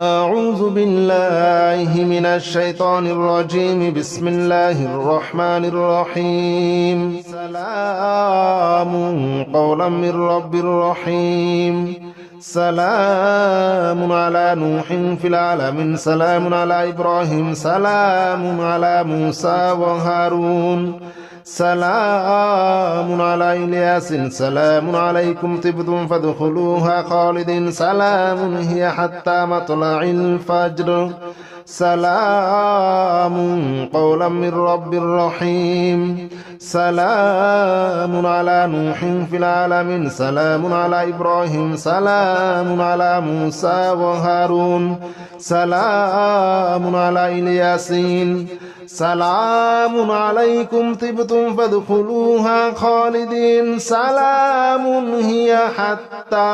أعوذ بالله من الشيطان الرجيم. بسم الله الرحمن الرحيم. سلام قولا من رب رحيم. سلام على نوح في العالمين. سلام على إبراهيم. سلام على موسى وهارون. سلام على إلياس. سلام عليكم طبتم فادخلوها خالدين. سلام هي حتى مطلع الفجر. سلام قولا من رب رحيم. سلام على نوح في العالمين. سلام على إبراهيم. سلام على موسى وهارون. سلام على إلياسين. سلام عليكم طبتم فادخلوها خالدين. سلام هي حتى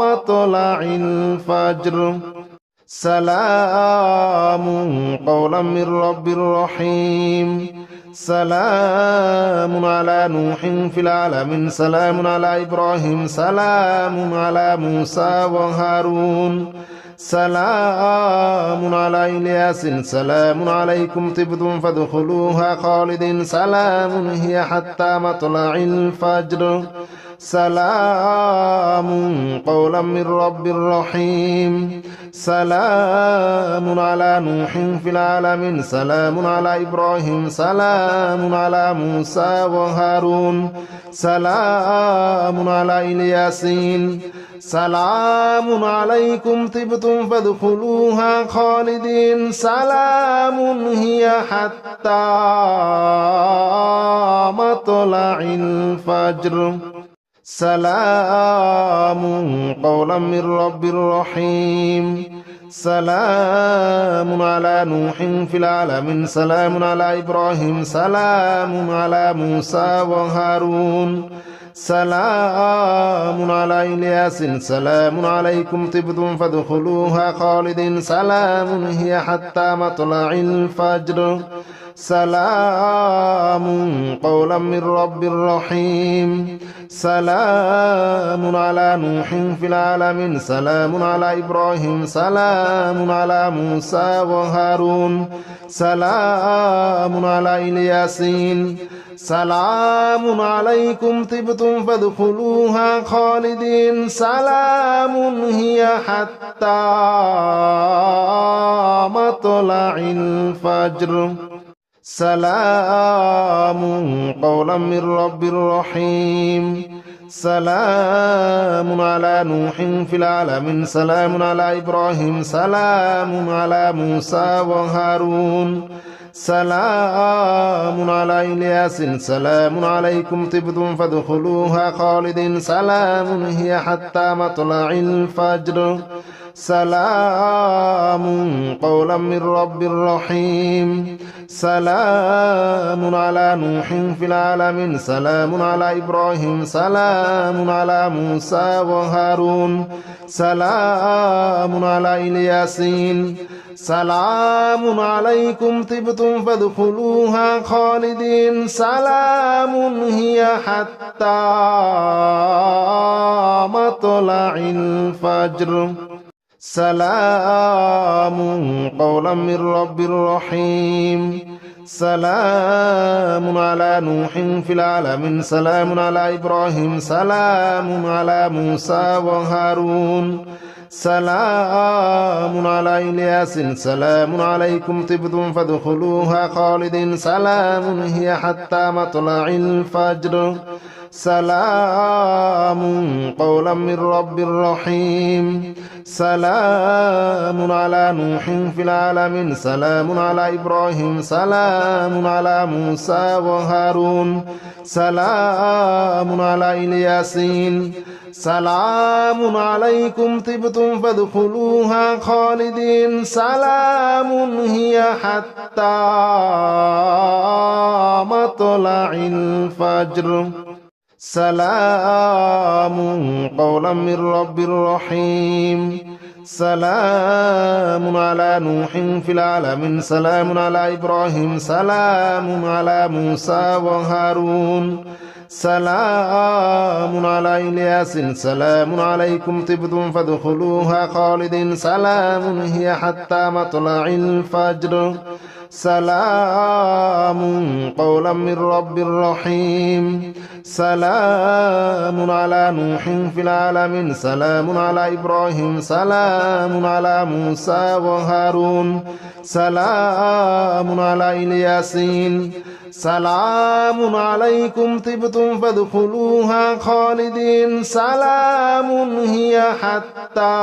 مطلع الفجر. سلام قولا من رب رحيم. سلام على نوح في العالمين. سلام على إبراهيم. سلام على موسى وهارون. سلام على إلياس. سلام عليكم طبتم فادخلوها خالدين. سلام هي حتى مطلع الفجر. سلام قولا من رب رحيم. سلام على نوح في العالمين. سلام على إبراهيم. سلام على موسى وهارون. سلام على إلياسين. سلام عليكم طبتم فادخلوها خالدين. سلام هي حتى مطلع الفجر. سلام قولا من رب رحيم. سلام على نوح في العالمين. سلام على إبراهيم. سلام على موسى وهارون. سلام على إلياس. سلام عليكم طبتم فادخلوها خالدين. سلام هي حتى مطلع الفجر. سلام قولا من رب رحيم. سلام على نوح في العالمين. سلام على إبراهيم. سلام على موسى وهارون. سلام على إلياسين. سلام عليكم طبتم فادخلوها خالدين. سلام هي حتى مطلع الفجر. سلام قولا من رب رحيم. سلام على نوح في العالمين. سلام على إبراهيم. سلام على موسى وهارون. سلام على إلياس. سلام عليكم طبتم فادخلوها خالدين. سلام هي حتى مطلع الفجر. سلام قولا من رب رحيم. سلام على نوح في العالمين. سلام على إبراهيم. سلام على موسى وهارون. سلام على إلياسين. سلام عليكم طبتم فادخلوها خالدين. سلام هي حتى مطلع الفجر. سلام قولا من رب رحيم. سلام على نوح في العالمين. سلام على إبراهيم. سلام على موسى وهارون. سلام على إلياس. سلام عليكم طبتم فادخلوها خالدين. سلام هي حتى مطلع الفجر. سلام قولا من رب رحيم. سلام على نوح في العالمين. سلام على إبراهيم. سلام على موسى وهارون. سلام على إلياسين. سلام عليكم طبتم فادخلوها خالدين. سلام هي حتى مطلع الفجر. سلام قولا من رب رحيم. سلام على نوح في العالمين. سلام على إبراهيم. سلام على موسى وهارون. سلام على إلياس سلام عليكم طبتم فادخلوها خالدين سلام هي حتى مطلع الفجر سلام قولا من رب رحيم سلام على نوح في العالمين سلام على إبراهيم سلام على موسى وهارون سلام على إلياسين سلام عليكم طبتم فادخلوها خالدين سلام هي حتى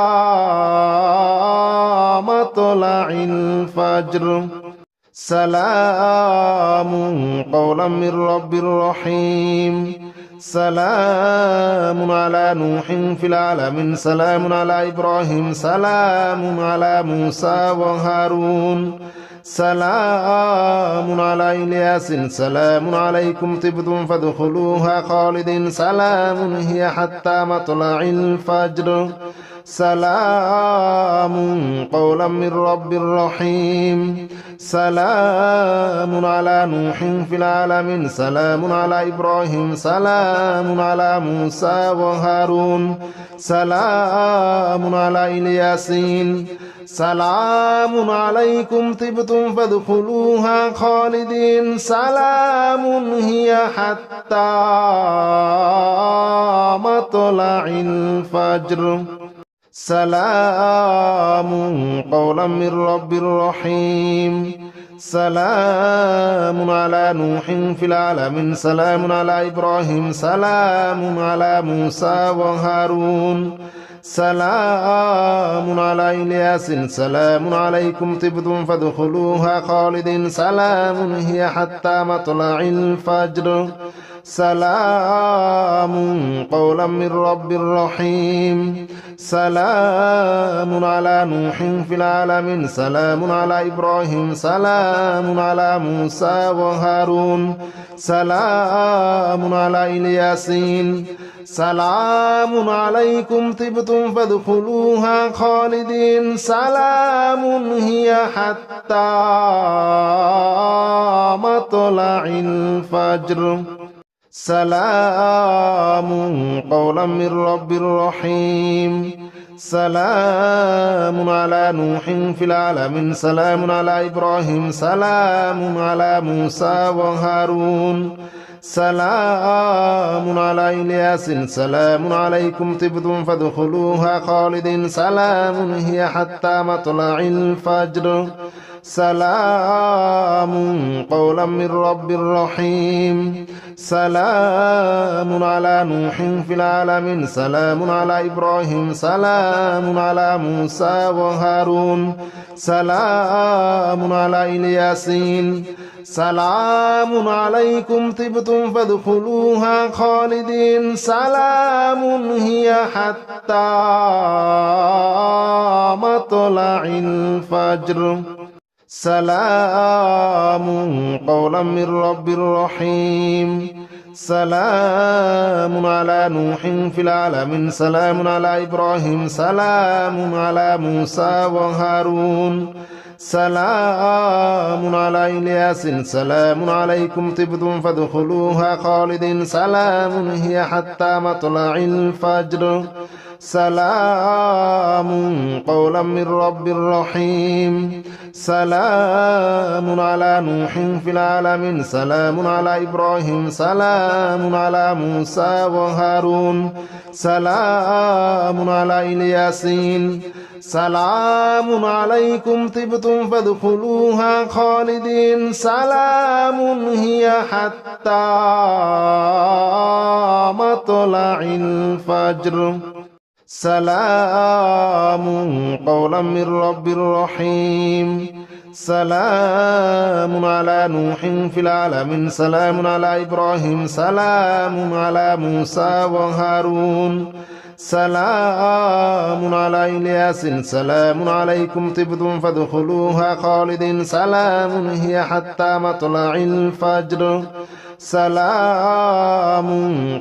مطلع الفجر سلام قولا من رب رحيم سلام على نوح في العالمين سلام على إبراهيم سلام على موسى وهارون سلام على إلياس سلام عليكم طبتم فادخلوها خالدين سلام هي حتى مطلع الفجر سلام قولا من رب رحيم سلام على نوح في العالمين سلام على إبراهيم سلام على موسى وهارون سلام على إلياسين سلام عليكم طبتم فادخلوها خالدين سلام هي حتى مطلع الفجر سلام قولا من رب رحيم سلام على نوح في العالمين سلام على إبراهيم سلام على موسى وهارون سلام على إلياس سلام عليكم طبتم فادخلوها خالدين سلام هي حتى مطلع الفجر سلام قولا من رب رحيم سلام على نوح في العالمين سلام على إبراهيم سلام على موسى وهارون سلام على إلياسين سلام عليكم طبتم فادخلوها خالدين سلام هي حتى مطلع الفجر سلام قولا من رب رحيم سلام على نوح في العالمين سلام على إبراهيم سلام على موسى وهارون سلام على إلياس سلام عليكم طبتم فادخلوها خالدين سلام هي حتى مطلع الفجر سلام قولا من رب رحيم سلام على نوح في العالمين سلام على إبراهيم سلام على موسى وهارون سلام على إلياسين سلام عليكم طبتم فادخلوها خالدين سلام هي حتى مطلع الفجر سلام قولا من رب رحيم سلام على نوح في العالمين سلام على إبراهيم سلام على موسى وهارون سلام على إلياس سلام عليكم طبتم فادخلوها خالدين سلام هي حتى مطلع الفجر سلام قولا من رب رحيم سلام على نوح في العالمين سلام على إبراهيم سلام على موسى وهارون سلام على إلياسين سلام عليكم طبتم فادخلوها خالدين سلام هي حتى مطلع الفجر سلام قولا من رب رحيم سلام على نوح في العالمين سلام على إبراهيم سلام على موسى وهارون سلام على إلياس سلام عليكم طبتم فادخلوها خالدين سلام هي حتى مطلع الفجر سلام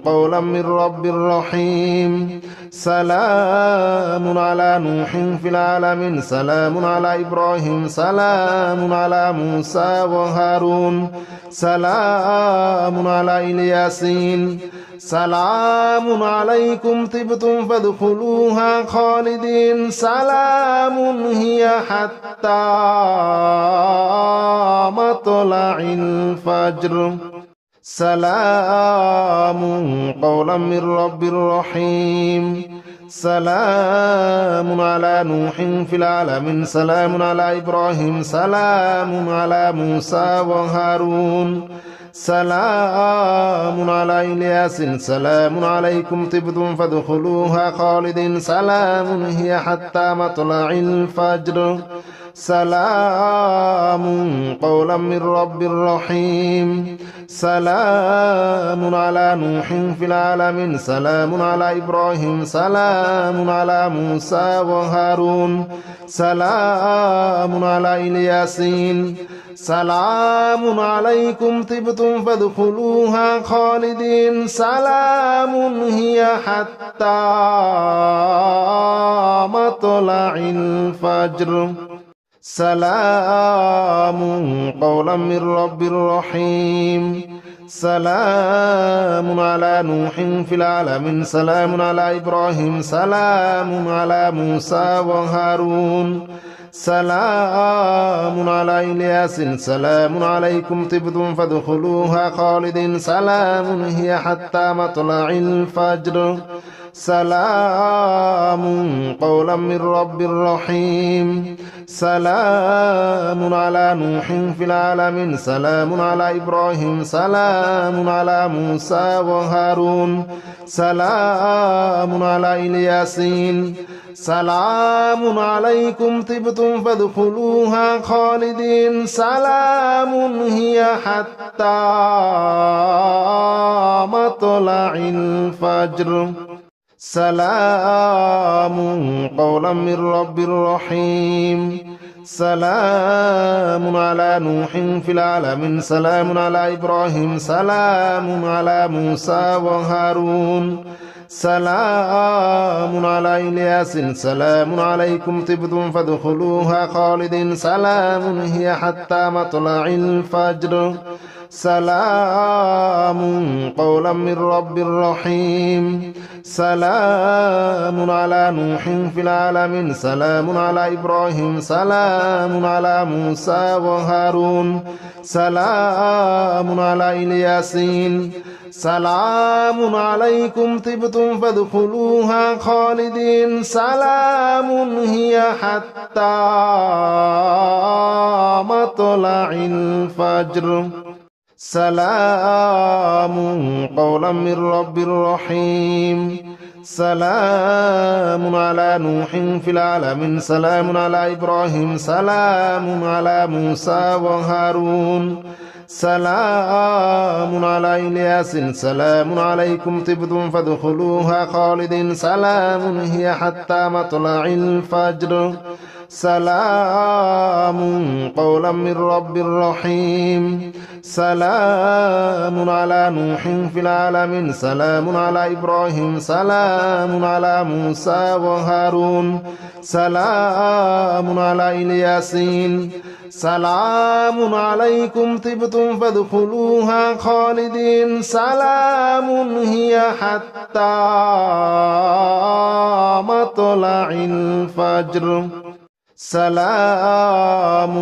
قولا من رب رحيم سلام على نوح في العالمين سلام على إبراهيم سلام على موسى وهارون سلام على إلياسين سلام عليكم طبتم فادخلوها خالدين سلام هي حتى مطلع الفجر سلام قولا من رب رحيم سلام على نوح في العالمين سلام على إبراهيم سلام على موسى وهارون سلام على إلياس سلام عليكم طبتم فادخلوها خالدين سلام هي حتى مطلع الفجر سلام قولا من رب رحيم سلام على نوح في العالمين سلام على إبراهيم سلام على موسى وهارون سلام على إلياسين سلام عليكم طبتم فادخلوها خالدين سلام هي حتى مطلع الفجر سلام قولا من رب رحيم سلام على نوح في العالمين سلام على إبراهيم سلام على موسى وهارون سلام على إلياس سلام عليكم طبتم فادخلوها خالدين سلام هي حتى مطلع الفجر سلام قولا من رب رحيم سلام على نوح في العالمين سلام على إبراهيم سلام على موسى وهارون سلام على إلياسين سلام عليكم طبتم فادخلوها خالدين سلام هي حتى مطلع الفجر سلام قولا من رب رحيم سلام على نوح في العالمين سلام على إبراهيم سلام على موسى وهارون سلام على إلياس سلام عليكم طبتم فادخلوها خالدين سلام هي حتى مطلع الفجر سلام قولا من رب رحيم سلام على نوح في العالمين سلام على إبراهيم سلام على موسى وهارون سلام على إلياسين سلام عليكم طبتم فادخلوها خالدين سلام هي حتى مطلع الفجر سلام قولا من رب رحيم سلام على نوح في العالمين سلام على إبراهيم سلام على موسى وهارون سلام على إلياس سلام عليكم طبتم فادخلوها خالدين سلام هي حتى مطلع الفجر سلام قولا من رب رحيم سلام على نوح في العالمين سلام على إبراهيم سلام على موسى وهارون سلام على إلياسين سلام عليكم طبتم فادخلوها خالدين سلام هي حتى مطلع الفجر سلام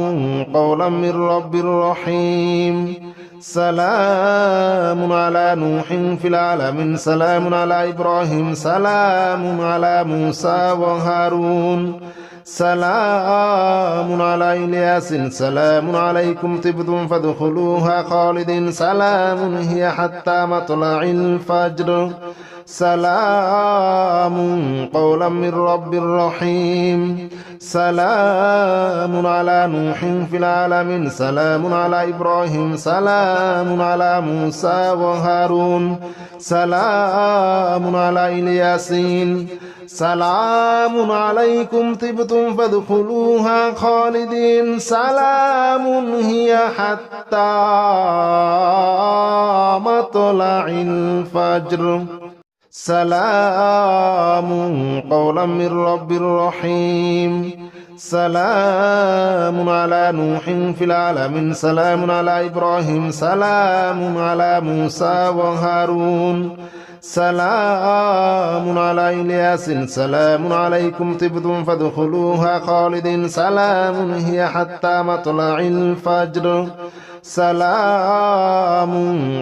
قولا من رب رحيم سلام على نوح في العالمين سلام على إبراهيم سلام على موسى وهارون سلام على إلياس سلام عليكم طبتم فادخلوها خالدين سلام هي حتى مطلع الفجر سلام قولا من رب رحيم سلام على نوح في العالمين سلام على إبراهيم سلام على موسى وهارون سلام على إلياسين سلام عليكم طبتم فادخلوها خالدين سلام هي حتى مطلع الفجر سلام قولا من رب رحيم سلام على نوح في العالمين سلام على إبراهيم سلام على موسى وهارون سلام على إلياس سلام عليكم طبتم فادخلوها خالدين سلام هي حتى مطلع الفجر سلام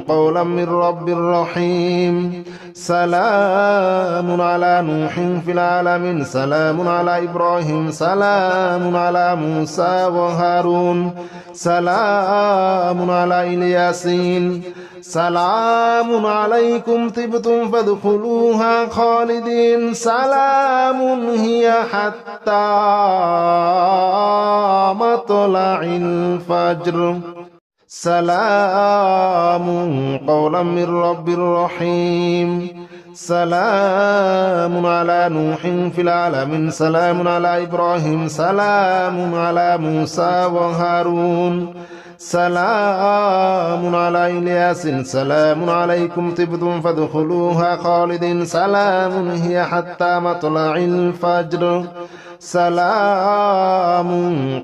قولا من رب رحيم سلام على نوح في العالمين سلام على إبراهيم سلام على موسى وهارون سلام على إلياسين سلام عليكم طبتم فادخلوها خالدين سلام هي حتى مطلع الفجر سلام قولا من رب رحيم سلام على نوح في العالمين سلام على إبراهيم سلام على موسى وهارون سلام على إلياس سلام عليكم طبتم فادخلوها خالدين سلام هي حتى مطلع الفجر سلام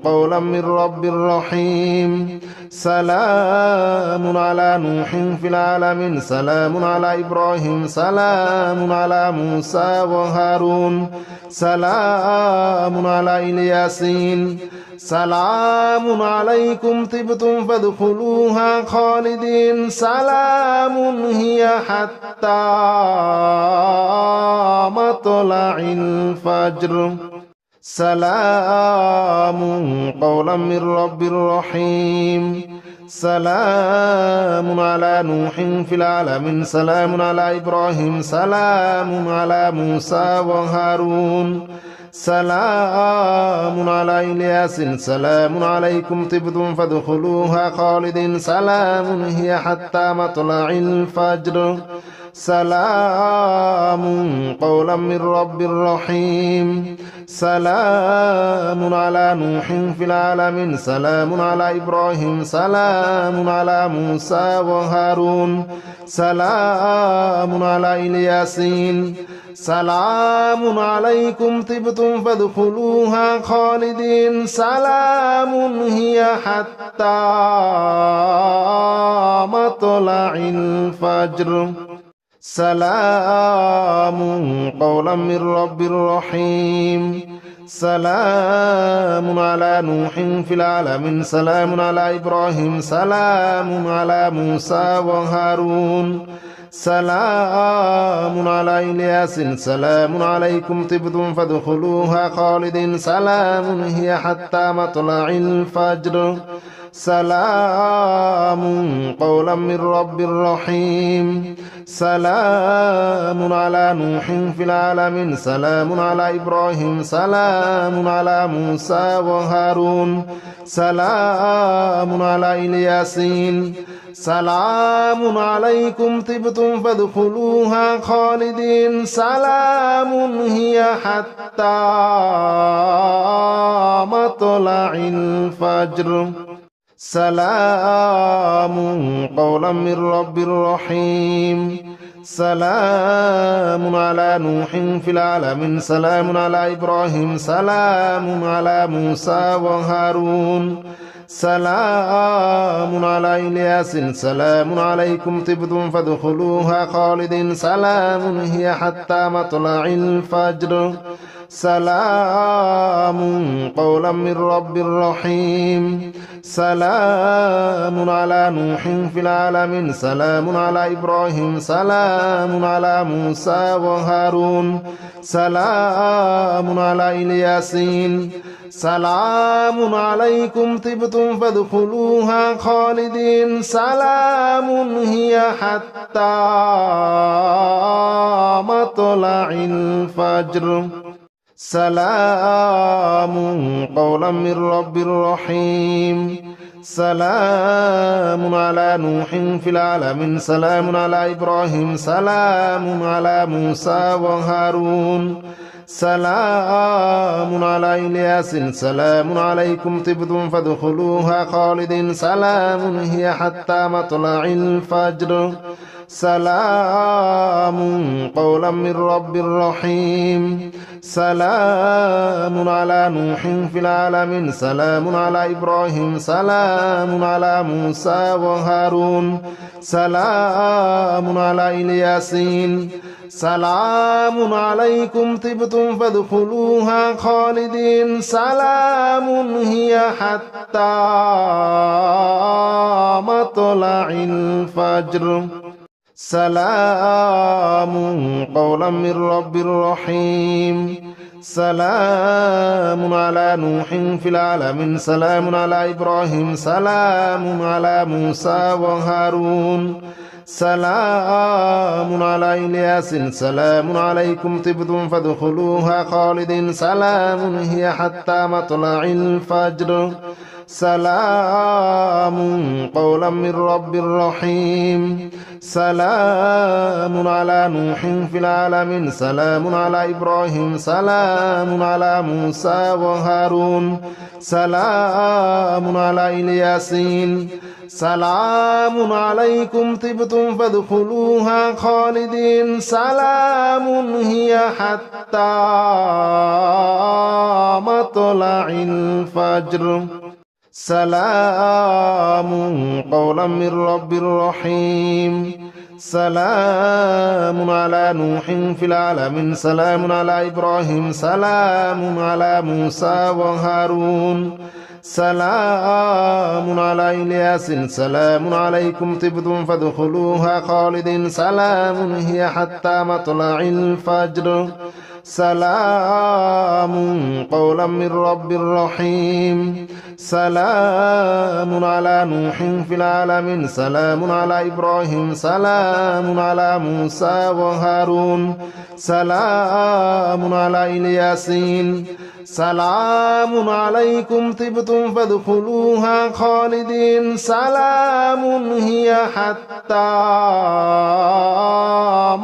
قولا من رب رحيم سلام على نوح في العالمين سلام على إبراهيم سلام على موسى وهارون سلام على إلياسين سلام عليكم طبتم فادخلوها خالدين سلام هي حتى مطلع الفجر سلام قولا من رب رحيم سلام على نوح في العالمين سلام على إبراهيم سلام على موسى وهارون سلام على إلياس سلام عليكم طبتم فادخلوها خالدين سلام هي حتى مطلع الفجر سلام قولا من رب رحيم سلام على نوح في العالمين سلام على إبراهيم سلام على موسى وهارون سلام على إلياسين سلام عليكم طبتم فادخلوها خالدين سلام هي حتى مطلع الفجر سلام قولا من رب رحيم سلام على نوح في العالمين سلام على إبراهيم سلام على موسى وهارون سلام على إلياس سلام عليكم طبتم فادخلوها خالدين سلام هي حتى مطلع الفجر سلام قولا من رب رحيم سلام على نوح في العالمين سلام على إبراهيم سلام على موسى وهارون سلام عليكم طبتم فادخلوها خالدين سلام هي حتى مطلع الفجر سلام عليكم طبتم فادخلوها خالدين سلام هي حتى مطلع الفجر سلام قولا من رب رحيم سلام على نوح في العالمين سلام على إبراهيم سلام على موسى وهارون سلام على إلياسين سلام عليكم طبتم فادخلوها خالدين سلام هي حتى مطلع الفجر سلام قولا من رب رحيم سلام على نوح في العالمين سلام على إبراهيم سلام على موسى وهارون سلام على إلياس سلام عليكم طبتم فادخلوها خالدين سلام هي حتى مطلع الفجر سلام قولا من رب رحيم سلام على نوح في العالمين سلام على إبراهيم سلام على موسى وهارون سلام على الياسين سلام عليكم طبتم فادخلوها خالدين سلام هي حتى مطلع الفجر سلام قولا من رب رحيم سلام على نوح في العالمين سلام على إبراهيم سلام على موسى وهارون سلام على إلياس سلام عليكم طبتم فادخلوها خالدين سلام هي حتى مطلع الفجر سلام قولا من رب رحيم سلام على نوح في العالمين سلام على إبراهيم سلام على موسى وهارون سلام على الياسين سلام عليكم طبتم فادخلوها خالدين سلام هي حتى مطلع الفجر سلام قولا من رب رحيم سلام على نوح في العالمين سلام على إبراهيم سلام على موسى وهارون سلام على إلياس سلام عليكم طبتم فادخلوها خالدين سلام هي حتى مطلع الفجر سلام قولا من رب رحيم سلام على نوح في العالمين سلام على إبراهيم سلام على موسى وهارون سلام على الياسين سلام عليكم طبتم فادخلوها خالدين سلام هي حتى مطلع الفجر سلام قولا من رب رحيم سلام على نوح في العالمين سلام على إبراهيم سلام على موسى وهارون سلام على إلياس سلام عليكم طبتم فادخلوها خالدين سلام هي حتى مطلع الفجر سلام قولا من رب رحيم سلام على نوح في العالمين سلام على إبراهيم سلام على موسى وهارون سلام على الياسين سلام عليكم طبتم فادخلوها خالدين سلام هي حتى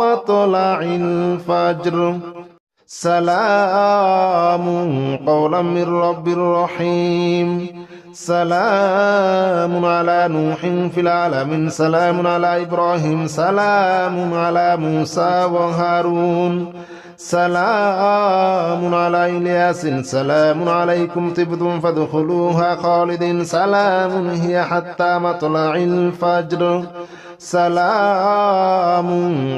مطلع الفجر سلام قولا من رب رحيم سلام على نوح في العالمين سلام على إبراهيم سلام على موسى وهارون سلام على إلياس سلام عليكم طبتم فادخلوها خالدين سلام هي حتى مطلع الفجر سلام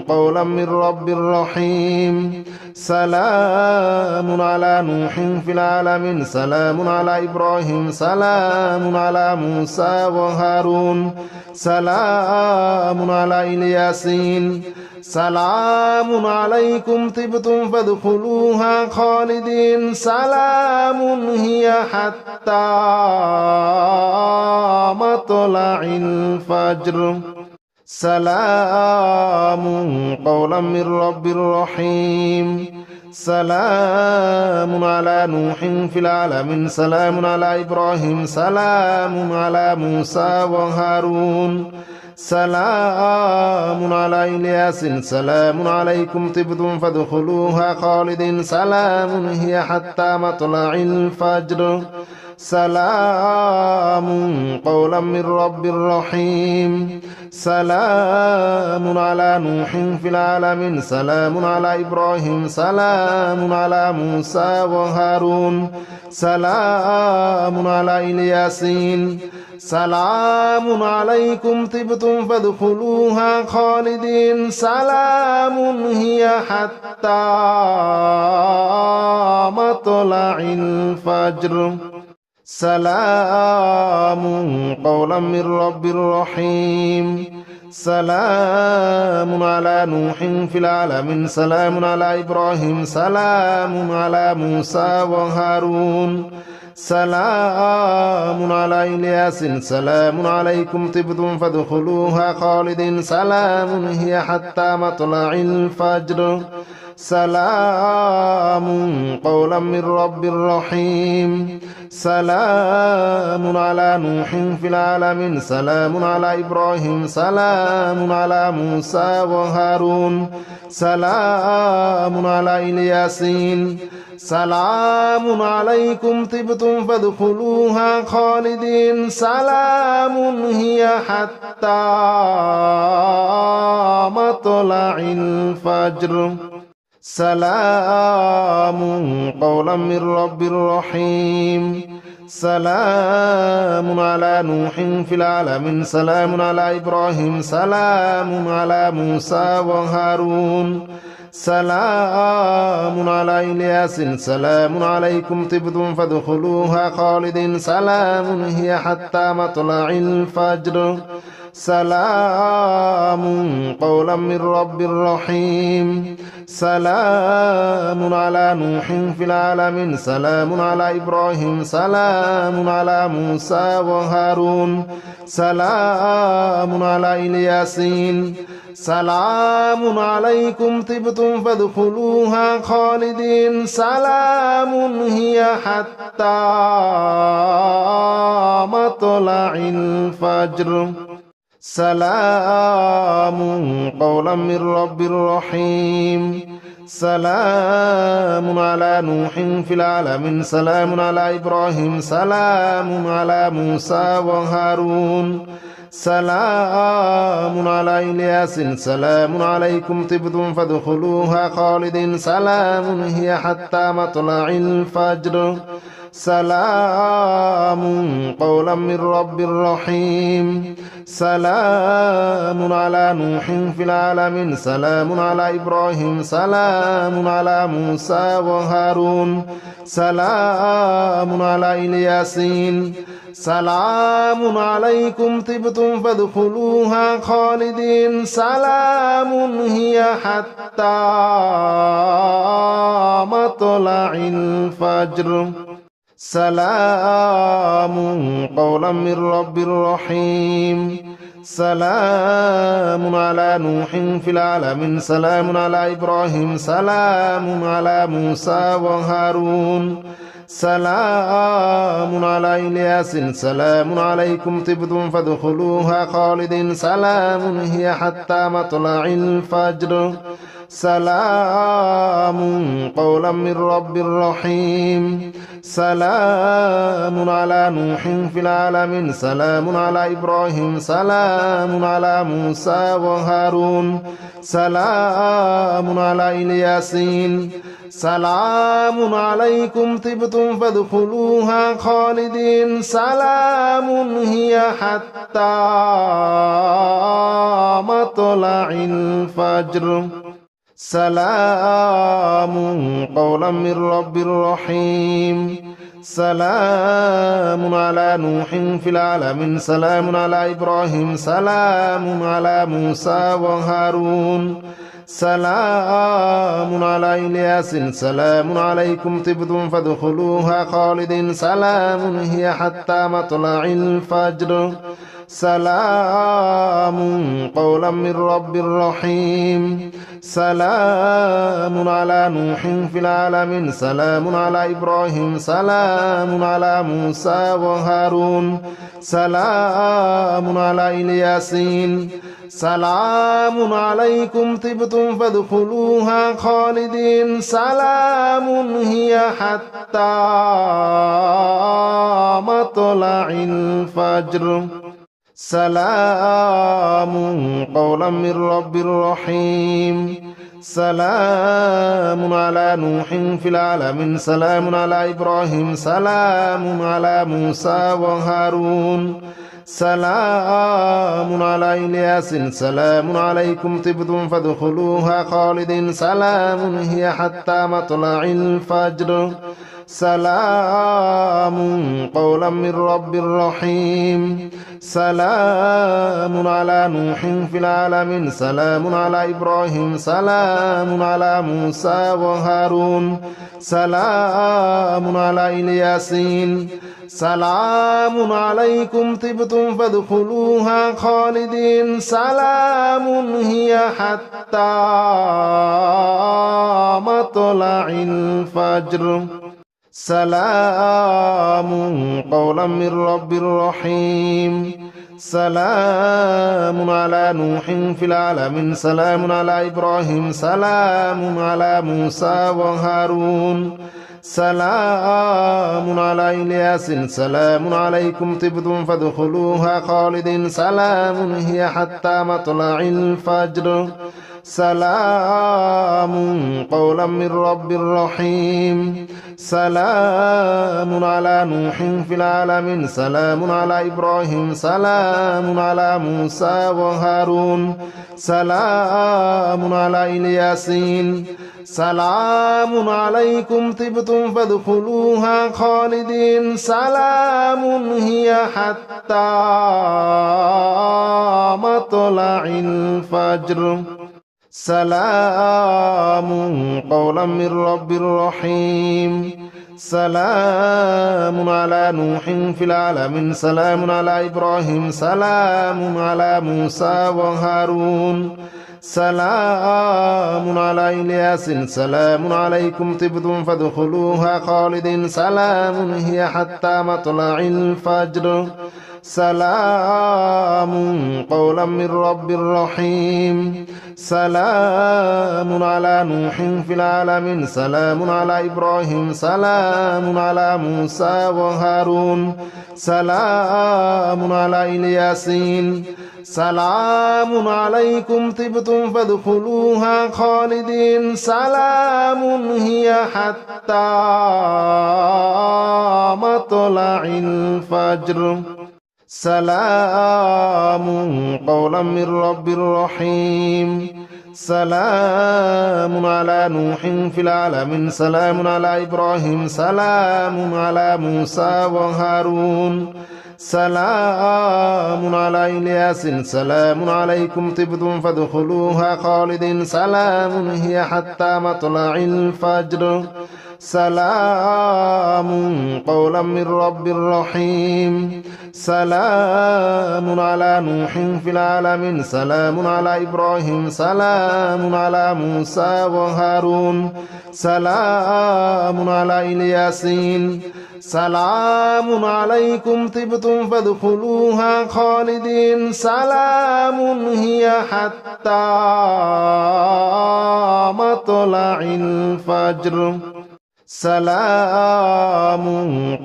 قولا من رب رحيم سلام على نوح في العالمين سلام على إبراهيم سلام على موسى وهارون سلام على الياسين سلام عليكم طبتم فادخلوها خالدين سلام هي حتى مطلع الفجر سلام قولا من رب رحيم سلام على نوح في العالمين سلام على إبراهيم سلام على موسى وهارون سلام على إلياس سلام عليكم طبتم فادخلوها خالدين سلام هي حتى مطلع الفجر سلام قولا من رب رحيم سلام على نوح في العالمين سلام على إبراهيم سلام على موسى وهارون سلام على إلياسين سلام عليكم طبتم فادخلوها خالدين سلام هي حتى مطلع الفجر سلام قولا من رب رحيم سلام على نوح في العالمين سلام على إبراهيم سلام على موسى وهارون سلام على إلياس سلام عليكم طبتم فادخلوها خالدين سلام هي حتى مطلع الفجر سلام قولا من رب رحيم سلام على نوح في العالمين سلام على إبراهيم سلام على موسى وهارون سلام على إلياسين سلام عليكم طبتم فادخلوها خالدين سلام هي حتى مطلع الفجر سلام قولا من رب رحيم سلام على نوح في العالمين سلام على إبراهيم سلام على موسى وهارون سلام على إلياس سلام عليكم طبتم فادخلوها خالدين سلام هي حتى مطلع الفجر سلام قولا من رب رحيم سلام على نوح في العالمين سلام على إبراهيم سلام على موسى وهارون سلام على إلياسين سلام عليكم طبتم فادخلوها خالدين سلام هي حتى مطلع الفجر سلام قولا من رب رحيم سلام على نوح في العالمين سلام على إبراهيم سلام على موسى وهارون سلام على إلياس سلام عليكم طبتم فادخلوها خالدين سلام هي حتى مطلع الفجر سلام قولا من رب رحيم سلام على نوح في العالمين سلام على إبراهيم سلام على موسى وهارون سلام على إلياسين سلام عليكم طبتم فادخلوها خالدين سلام هي حتى مطلع الفجر سلام قولا من رب رحيم سلام على نوح في العالمين سلام على إبراهيم سلام على موسى وهارون سلام على إلياس سلام عليكم طبتم فادخلوها خالدين سلام هي حتى مطلع الفجر سلام قولا من رب رحيم سلام على نوح في العالمين سلام على إبراهيم سلام على موسى وهارون سلام على إلياسين سلام عليكم طبتم فادخلوها خالدين سلام هي حتى مطلع الفجر سلام قولا من رب رحيم سلام على نوح في العالمين سلام على إبراهيم سلام على موسى وهارون سلام على إلياس سلام عليكم طبتم فادخلوها خالدين سلام هي حتى مطلع الفجر سلام قولا من رب رحيم سلام على نوح في العالمين سلام على إبراهيم سلام على موسى وهارون سلام على إلياسين سلام عليكم طبتم فادخلوها خالدين سلام هي حتى مطلع الفجر سلام قولا من رب رحيم سلام على نوح في العالمين سلام على إبراهيم سلام على موسى وهارون سلام على إلياس سلام عليكم طبتم فادخلوها خالدين سلام هي حتى مطلع الفجر سلام قولا من رب رحيم سلام على نوح في العالمين سلام على إبراهيم سلام على موسى وهارون سلام على إلياسين سلام عليكم طبتم فادخلوها خالدين سلام هي حتى مطلع الفجر سلام قولا من رب رحيم سلام على نوح في العالمين سلام على إبراهيم سلام على موسى وهارون سلام على إلياس سلام عليكم طبتم فادخلوها خالدين سلام هي حتى مطلع الفجر سلام قولا من رب رحيم سلام على نوح في العالمين سلام على إبراهيم سلام على موسى وهارون سلام على إلياسين سلام عليكم طبتم فادخلوها خالدين سلام هي حتى مطلع الفجر سلام قولا من رب رحيم سلام على نوح في العالمين سلام على إبراهيم سلام على موسى وهارون سلام على إلياس سلام عليكم طبتم فادخلوها خالدين سلام هي حتى مطلع الفجر سلام قولا من رب رحيم سلام على نوح في العالمين سلام على إبراهيم سلام على موسى وهارون سلام على إلياسين سلام عليكم طبتم فادخلوها خالدين سلام هي حتى مطلع الفجر سلام قولا من رب رحيم سلام على نوح في العالمين سلام على إبراهيم سلام على موسى وهارون سلام على إلياس سلام عليكم طبتم فادخلوها خالدين سلام هي حتى مطلع الفجر سلام قولا من رب رحيم سلام على نوح في العالمين سلام على إبراهيم سلام على موسى وهارون سلام على إلياسين سلام عليكم طبتم فادخلوها خالدين سلام هي حتى مطلع الفجر سلام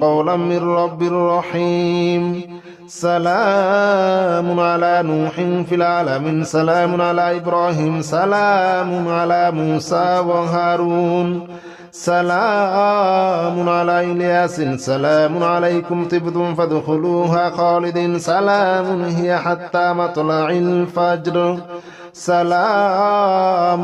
قولا من رب رحيم سلام على نوح في العالمين سلام على إبراهيم سلام على موسى وهارون سلام على إلياس سلام عليكم طبتم فادخلوها خالدين سلام هي حتى مطلع الفجر سلام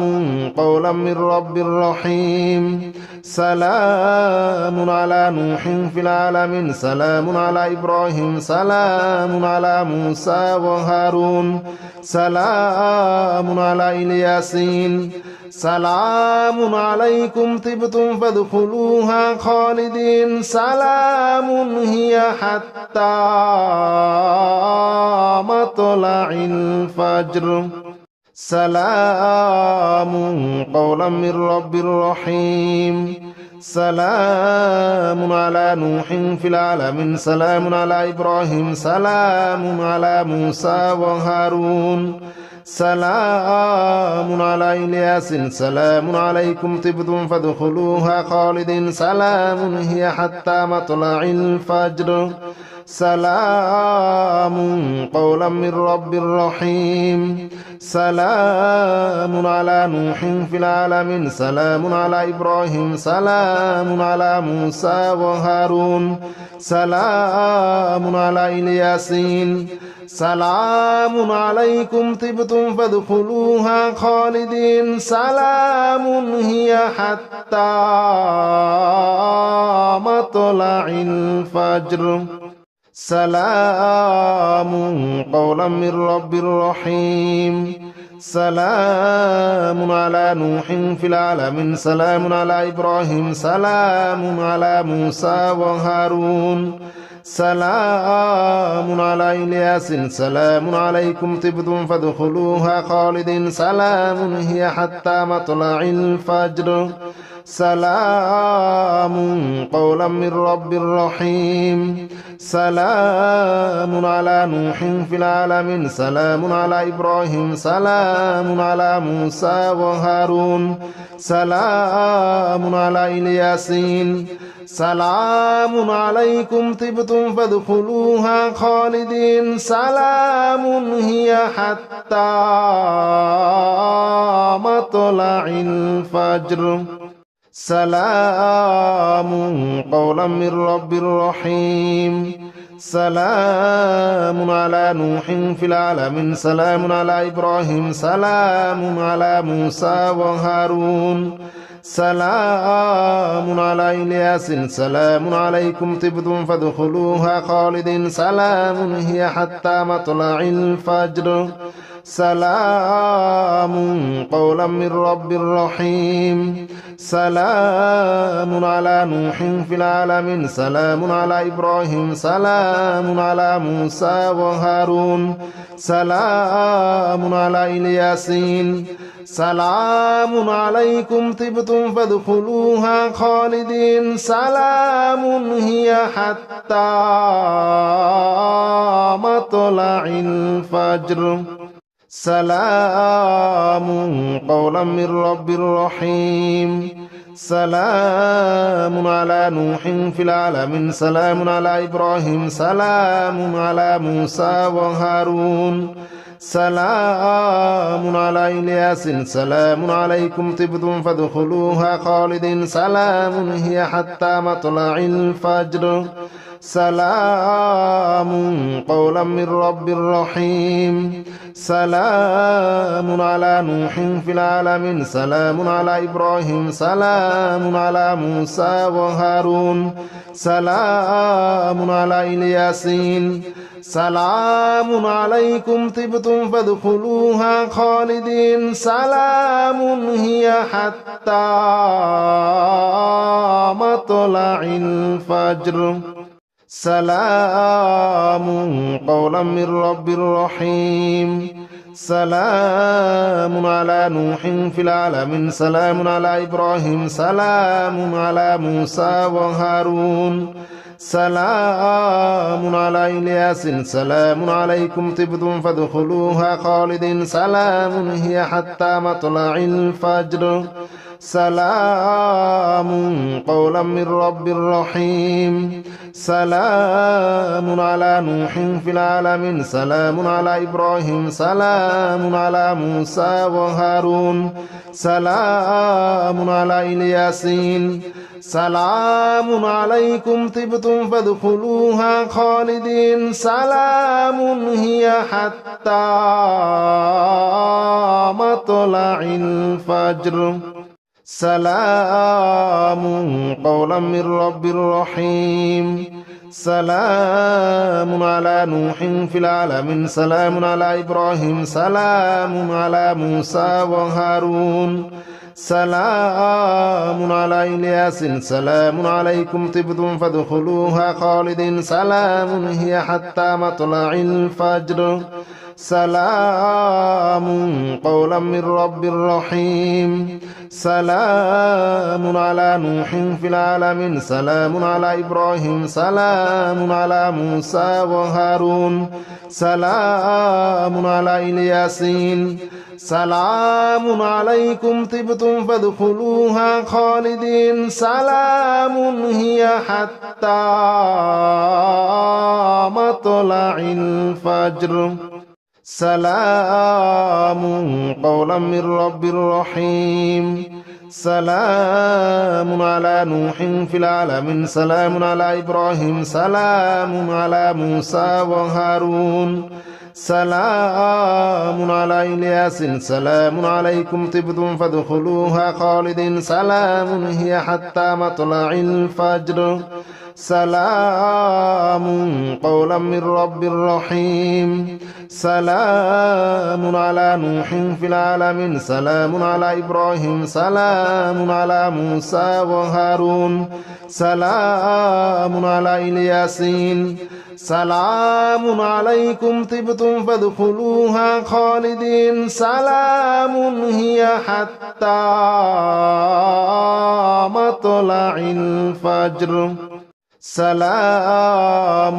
قولا من رب رحيم سلام على نوح في العالمين سلام على إبراهيم سلام على موسى وهارون سلام على إلياسين سلام عليكم طبتم فادخلوها خالدين سلام هي حتى مطلع الفجر سلام قولا من رب رحيم سلام على نوح في العالمين سلام على إبراهيم سلام على موسى وهارون سلام على إلياس سلام عليكم طبتم فادخلوها خالدين سلام هي حتى مطلع الفجر سلام قولا من رب رحيم سلام على نوح في العالمين سلام على إبراهيم سلام على موسى وهارون سلام على إلياسين سلام عليكم طبتم فادخلوها خالدين سلام هي حتى مطلع الفجر سلام قولا من رب رحيم سلام على نوح في العالمين سلام على إبراهيم سلام على موسى وهارون سلام على إلياس سلام عليكم طبتم فادخلوها خالدين سلام هي حتى مطلع الفجر سلام قولا من رب رحيم سلام على نوح في العالمين سلام على إبراهيم سلام على موسى وهارون سلام على إلياسين سلام عليكم طبتم فادخلوها خالدين سلام هي حتى مطلع الفجر سلام قولا من رب رحيم سلام على نوح في العالمين سلام على إبراهيم سلام على موسى وهارون سلام على إلياس سلام عليكم طبتم فادخلوها خالدين سلام هي حتى مطلع الفجر سلام قولا من رب رحيم سلام على نوح في العالمين سلام على إبراهيم سلام على موسى وهارون سلام على إلياسين سلام عليكم طبتم فادخلوها خالدين سلام هي حتى مطلع الفجر سلام قولا من رب رحيم سلام على نوح في العالمين سلام على إبراهيم سلام على موسى وهارون سلام على إلياس سلام عليكم طبتم فادخلوها خالدين سلام هي حتى مطلع الفجر سلام قولا من رب رحيم سلام على نوح في العالمين سلام على إبراهيم سلام على موسى وهارون سلام على إلياسين سلام عليكم طبتم فادخلوها خالدين سلام هي حتى مطلع الفجر سلام قولا من رب رحيم سلام على نوح في العالمين سلام على إبراهيم سلام على موسى وهارون سلام على إلياس سلام عليكم طبتم فادخلوها خالدين سلام هي حتى مطلع الفجر سلام قولا من رب رحيم سلام على نوح في العالمين سلام على إبراهيم سلام على موسى وهارون سلام على إلياسين سلام عليكم طبتم فادخلوها خالدين سلام هي حتى مطلع الفجر سلام قولا من رب رحيم سلام على نوح في العالمين سلام على إبراهيم سلام على موسى وهارون سلام على إلياس سلام عليكم طبتم فادخلوها خالدين سلام هي حتى مطلع الفجر سلام قولا من رب رحيم سلام على نوح في العالمين سلام على إبراهيم سلام على موسى وهارون سلام على إلياسين سلام عليكم طبتم فادخلوها خالدين سلام هي حتى مطلع الفجر سلام قولا من رب رحيم سلام على نوح في العالمين سلام على إبراهيم سلام على موسى وهارون سلام على إلياس سلام عليكم طبتم فادخلوها خالدين سلام هي حتى مطلع الفجر سلام قولا من رب رحيم سلام على نوح في العالمين سلام على إبراهيم سلام على موسى وهارون سلام على إلياسين سلام عليكم طبتم فادخلوها خالدين سلام هي حتى مطلع الفجر سلام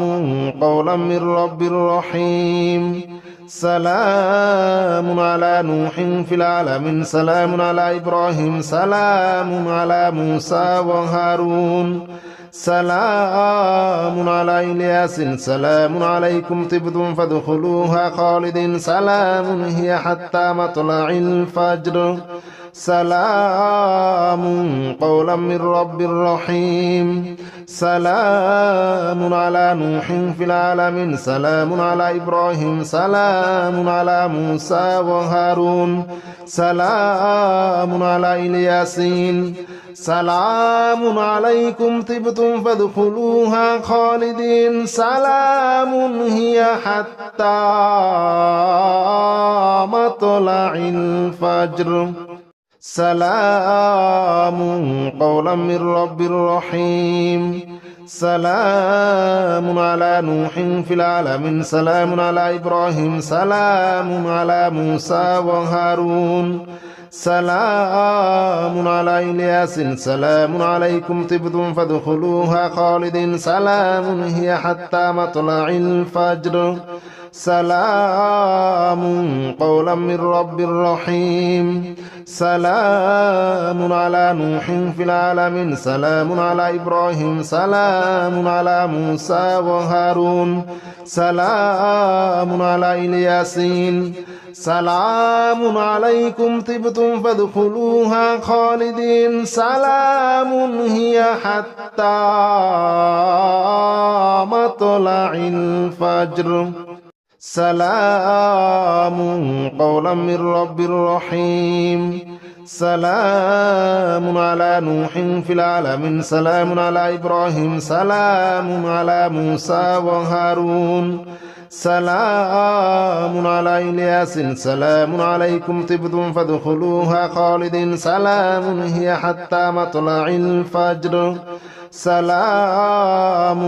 قولا من رب رحيم سلام على نوح في العالمين سلام على إبراهيم سلام على موسى وهارون سلام على إلياس سلام عليكم طبتم فادخلوها خالدين سلام هي حتى مطلع الفجر سلام قولا من رب رحيم سلام على نوح في العالمين سلام على إبراهيم سلام على موسى وهارون سلام على إلياسين سلام عليكم طبتم فادخلوها خالدين سلام هي حتى مطلع الفجر سلام قولا من رب رحيم سلام على نوح في العالمين سلام على إبراهيم سلام على موسى وهارون سلام على إلياس سلام عليكم طبتم فادخلوها خالدين سلام هي حتى مطلع الفجر سلام قولا من رب رحيم سلام على نوح في العالمين سلام على إبراهيم سلام على موسى وهارون سلام على إلياسين سلام عليكم طبتم فادخلوها خالدين سلام هي حتى مطلع الفجر سلام قولا من رب رحيم سلام على نوح في العالمين سلام على إبراهيم سلام على موسى وهارون سلام على إلياس سلام عليكم طبتم فادخلوها خالدين سلام هي حتى مطلع الفجر سلام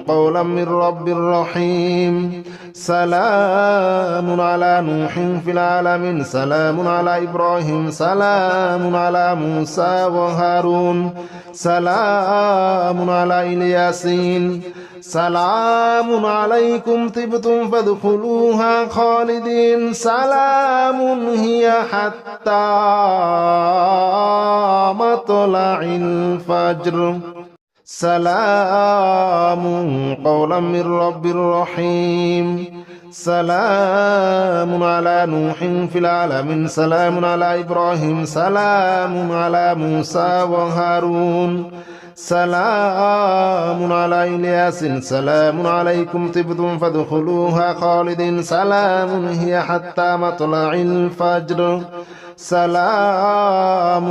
قولا من رب رحيم سلام على نوح في العالمين سلام على إبراهيم سلام على موسى وهارون سلام على إلياسين سلام عليكم طبتم فادخلوها خالدين سلام هي حتى مطلع الفجر سلام قولا من رب رحيم سلام على نوح في العالمين سلام على إبراهيم سلام على موسى وهارون سلام على إلياس سلام عليكم طبتم فادخلوها خالدين سلام هي حتى مطلع الفجر سلام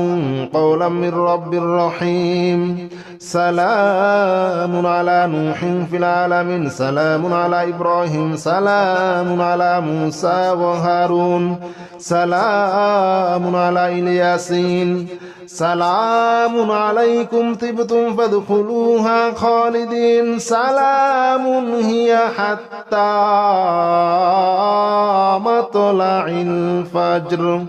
قولا من رب رحيم سلام على نوح في العالمين سلام على إبراهيم سلام على موسى وهارون سلام على الياسين سلام عليكم طبتم فادخلوها خالدين سلام هي حتى مطلع الفجر